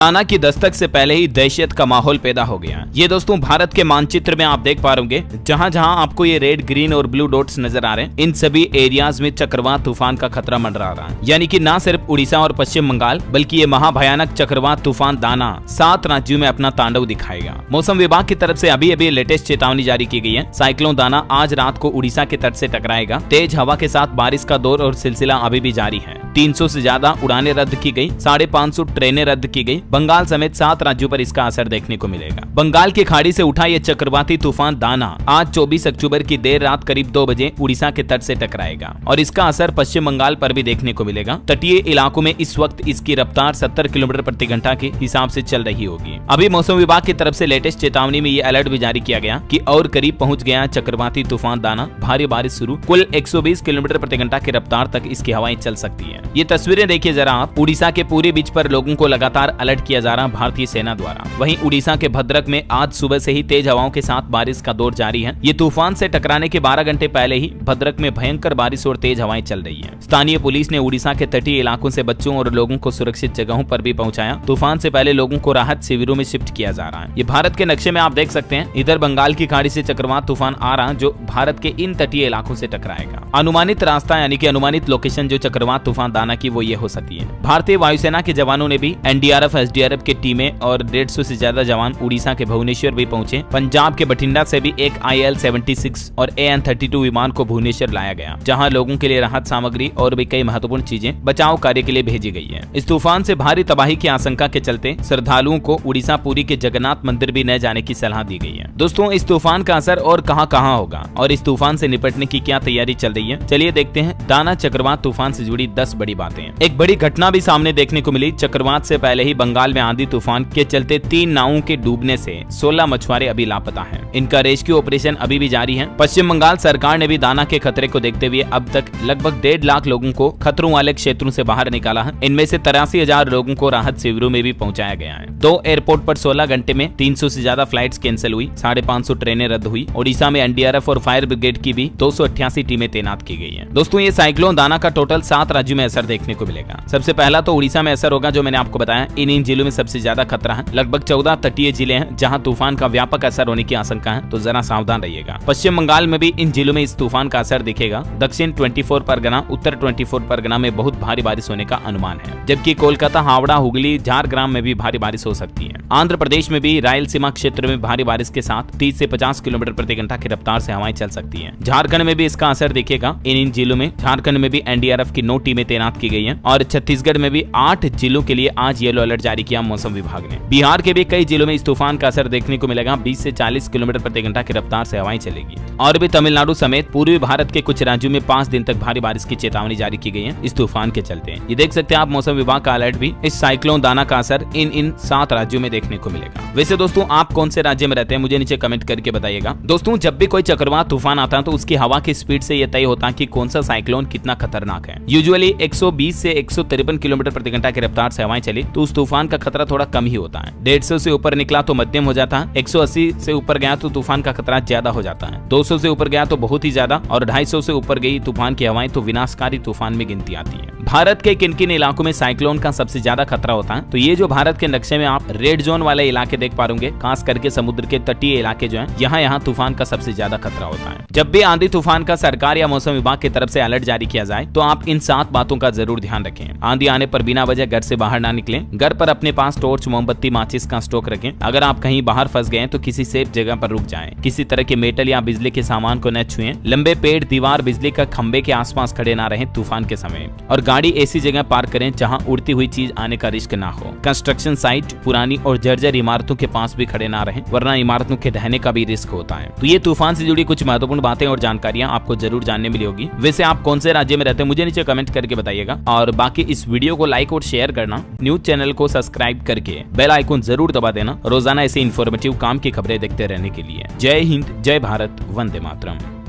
दाना की दस्तक से पहले ही दहशत का माहौल पैदा हो गया। ये दोस्तों भारत के मानचित्र में आप देख पा रहे होंगे, जहां जहां आपको ये रेड, ग्रीन और ब्लू डॉट्स नजर आ रहे हैं, इन सभी एरियाज में चक्रवात तूफान का खतरा मंडरा रहा है। यानी कि न सिर्फ उड़ीसा और पश्चिम बंगाल बल्कि ये महाभयानक चक्रवात तूफान दाना 7 राज्यों में अपना तांडव दिखाएगा। मौसम विभाग की तरफ से अभी अभी लेटेस्ट चेतावनी जारी की गई है। साइक्लोन दाना आज रात को उड़ीसा के तट से टकराएगा। तेज हवा के साथ बारिश का दौर और सिलसिला अभी भी जारी है। 300 से ज्यादा उड़ानें रद्द की गई, 550 ट्रेनें रद्द की गई। बंगाल समेत 7 राज्यों पर इसका असर देखने को मिलेगा। बंगाल की खाड़ी से उठा ये चक्रवाती तूफान दाना आज 24 अक्टूबर की देर रात करीब 2 बजे उड़ीसा के तट से टकराएगा और इसका असर पश्चिम बंगाल पर भी देखने को मिलेगा। तटीय इलाकों में इस वक्त इसकी रफ्तार 70 किलोमीटर प्रति घंटा के हिसाब से चल रही होगी। अभी मौसम विभाग की तरफ से लेटेस्ट चेतावनी में ये अलर्ट भी जारी किया गया कि और करीब पहुंच गया चक्रवाती तूफान दाना, भारी बारिश शुरू, कुल 120 किलोमीटर प्रति घंटा की रफ्तार तक इसकी हवाएं चल सकती है। ये तस्वीरें देखिए जरा आप। उड़ीसा के पूरे बीच पर लोगों को लगातार अलर्ट किया जा रहा भारतीय सेना द्वारा। वहीं उड़ीसा के भद्रक में आज सुबह से ही तेज हवाओं के साथ बारिश का दौर जारी है। ये तूफान से टकराने के 12 घंटे पहले ही भद्रक में भयंकर बारिश और तेज हवाएं चल रही है। स्थानीय पुलिस ने उड़ीसा के तटीय इलाकों से बच्चों और लोगों को सुरक्षित जगहों पर भी पहुंचाया। तूफान से पहले लोगों को राहत शिविरों में शिफ्ट किया जा रहा है। ये भारत के नक्शे में आप देख सकते हैं, इधर बंगाल की खाड़ी से चक्रवात तूफान आ रहा जो भारत के इन तटीय इलाकों से टकराएगा। अनुमानित रास्ता यानी कि अनुमानित लोकेशन जो चक्रवात तूफान दाना की वो ये हो सकती है। भारतीय वायुसेना के जवानों ने भी एनडीआरएफ, एसडीआरएफ की टीमें और 150 से ज्यादा जवान उड़ीसा के भुवनेश्वर भी पहुंचे। पंजाब के बठिंडा से भी एक IL-76 और AN-32 विमान को भुवनेश्वर लाया गया, जहां लोगों के लिए राहत सामग्री और भी कई महत्वपूर्ण चीजें बचाव कार्य के लिए भेजी गई है। इस तूफान से भारी तबाही की आशंका के चलते श्रद्धालुओं को उड़ीसा पुरी के जगन्नाथ मंदिर भी न जाने की सलाह दी गई है। दोस्तों, इस तूफान का असर और कहां होगा और इस तूफान से निपटने की क्या तैयारी चल रही है, चलिए देखते हैं। दाना चक्रवात तूफान से जुड़ी 10 बड़ी बातें। एक बड़ी घटना भी सामने देखने को मिली। चक्रवात से पहले ही बंगाल में आंधी तूफान के चलते 3 नावों के डूबने से 16 मछुआरे अभी लापता हैं। इनका रेस्क्यू ऑपरेशन अभी भी जारी है। पश्चिम बंगाल सरकार ने भी दाना के खतरे को देखते हुए अब तक लगभग 1.5 लाख लोगों को खतरों वाले क्षेत्रों से बाहर निकाला है। इनमें से 83,000 लोगों को राहत शिविरों में भी पहुंचाया गया है। 2 एयरपोर्ट पर 16 घंटे में 300 से ज्यादा फ्लाइट्स कैंसिल हुई, 550 ट्रेनें रद्द हुई। ओडिशा में एनडीआरएफ और फायर ब्रिगेड की भी 288 टीमें तैनात की गई है। दोस्तों, ये साइक्लोन दाना का टोटल 7 राज्यों में असर देखने को मिलेगा। सबसे पहला तो उड़ीसा में असर होगा, जो मैंने आपको बताया। इन जिलों में सबसे ज्यादा खतरा है। लगभग 14 तटीय जिले हैं जहां तूफान का व्यापक असर होने की आशंका है, तो जरा सावधान रहिएगा। पश्चिम बंगाल में भी इन जिलों में इस तूफान का असर दिखेगा। दक्षिण 24 परगना, उत्तर 24 परगना में बहुत भारी बारिश होने का अनुमान है, जबकि कोलकाता, हावड़ा, हुगली, झारग्राम में भी भारी बारिश हो सकती है। आंध्र प्रदेश में भी रायलसीमा क्षेत्र में भारी बारिश के साथ 30 से 50 किलोमीटर प्रति घंटा की रफ्तार से हवाएं चल सकती है। झारखंड में भी इसका असर दिखेगा। इन जिलों में झारखंड में भी एनडीआरएफ की 9 टीमें तैनात की गई हैं और छत्तीसगढ़ में भी 8 जिलों के लिए आज येलो अलर्ट जारी किया मौसम विभाग ने। बिहार के भी कई जिलों में इस तूफान का असर देखने को मिलेगा। 20 से 40 किलोमीटर प्रति घंटा की रफ्तार से हवाएं चलेगी। और भी तमिलनाडु समेत पूर्वी भारत के कुछ राज्यों में 5 दिन तक भारी बारिश की चेतावनी जारी की गई है इस तूफान के चलते। ये देख सकते हैं आप, मौसम विभाग का अलर्ट भी। इस साइक्लोन दाना का असर इन 7 राज्यों में देखने को मिलेगा। वैसे दोस्तों, आप कौन से राज्य में रहते हैं मुझे नीचे कमेंट करके बताइएगा। दोस्तों, जब भी कोई चक्रवात तूफान आता है तो उसकी हवा की स्पीड से यह तय होता है कि कौन सा साइक्लोन कितना खतरनाक है। यूजुअली 120 से 153 किलोमीटर प्रति घंटा की रफ्तार से हवाएं चली तो उस तूफान का खतरा थोड़ा कम ही होता है। 150 से ऊपर निकला तो मध्यम हो जाता है। 180 से ऊपर गया तो तूफान का खतरा ज्यादा हो जाता है। 200 से ऊपर गया तो बहुत ही ज्यादा, और 250 से ऊपर गई तूफान की हवाएं तो विनाशकारी तूफान में गिनती आती है। भारत के किन किन इलाकों में साइक्लोन का सबसे ज्यादा खतरा होता है, तो ये जो भारत के नक्शे में आप रेड जोन वाले इलाके देख पा रहे, खास करके समुद्र के तटीय इलाके जो हैं, यहाँ तूफान का सबसे ज्यादा खतरा होता है। जब भी आंधी तूफान का सरकार या मौसम विभाग की तरफ से अलर्ट जारी किया जाए तो आप इन 7 बातों का जरूर ध्यान रखें। आंधी आने पर बिना वजह घर से बाहर ना निकलें। घर पर अपने पास टॉर्च, मोमबत्ती, माचिस का स्टॉक रखें। अगर आप कहीं बाहर फंस गए तो किसी सेफ जगह पर रुक जाएं। किसी तरह के मेटल या बिजली के सामान को न छुएं। लंबे पेड़, दीवार, बिजली का खंबे के आसपास खड़े ना रहें तूफान के समय। और गाड़ी ऐसी जगह पार्क करें जहां उड़ती हुई चीज आने का रिस्क ना हो। कंस्ट्रक्शन साइट, पुरानी और जर्जर इमारतों के पास भी खड़े ना रहें, वरना इमारतों के ढहने का भी रिस्क होता है। तो ये तूफान से जुड़ी कुछ महत्वपूर्ण बातें और जानकारियां आपको जरूर जानने मिली होगी। वैसे आप कौन से राज्य में रहते हैं मुझे नीचे कमेंट करके बताइएगा। और बाकी इस वीडियो को लाइक और शेयर करना, न्यूज चैनल को सब्सक्राइब करके बेल आइकन जरूर दबा देना, रोजाना ऐसे इन्फॉर्मेटिव काम की खबरें देखते रहने के लिए। जय हिंद, जय भारत, वंदे मातरम।